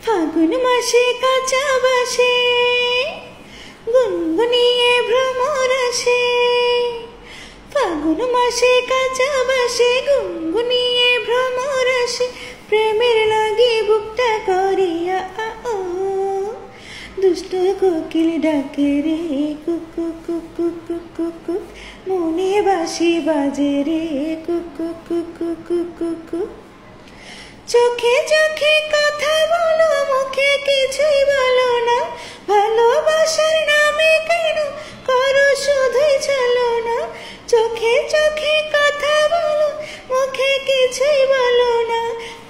ফাগুন মাসে কাঁচা বাসে গুনগুনিয়ে ভ্রমর আসে। ফাগুন মাসে কাঁচা বাসে গুনগুনিয়ে ভ্রমর আসে। প্রেমের লাগি বুকটা করিয়া ও দুষ্ট কোকিল ডাকে রে কুকু কুকু কুকু কুক। মনে বাঁশি বাজে রে কুকু কুকু কুকু কুক। চোখে চোখে কথা বলো, মুখে কিছুই বলো না। ভালোবাসার নামে কেন করো শুধুই ছলনা। চোখে চোখে কথা বলো, মুখে কিছুই বলো না।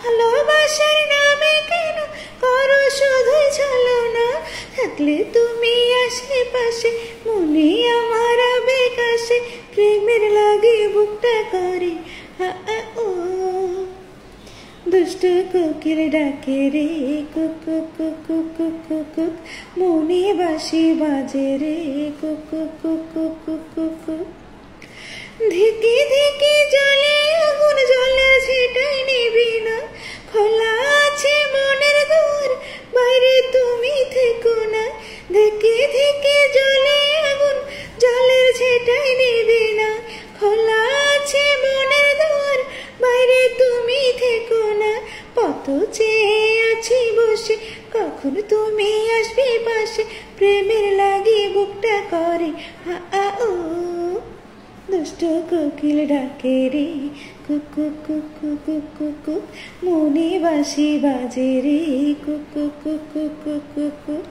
ভালোবাসার নামে কেন করো শুধুই ছলনা। থাকলে তুমি আশেপাশে মনে আমার আবেগ আসে। প্রেমের লাগে বুকটা করে ও দুষ্ট কোকিল ডাকে রে কুকু কুকু কুকু কুক। মনে বাঁশি বাজে রে কুকু কুকু কুকু কুক। ধিকি ধিকি জলে আগুন, জলে সেটাই নিবি না। খোলা আছে মনের দুয়ার, বাইরে তুমি থেকো না। ধিকি ধিকি জলে আগুন, জলের সেটাই নিবি না। খোলা আছে মনের দুয়ার, বাইরে তুমি থেকো না। পথ চেয়ে আছি বসে, কখন তুমি আসবে পাশে। প্রেমের লাগি বুকটা করে ও দুষ্ট কোকিল ডাকে রে কুকু কুকু কুকু কুক। মনে বাঁশি বাজে রে কুকু কুকু কুকু কুক।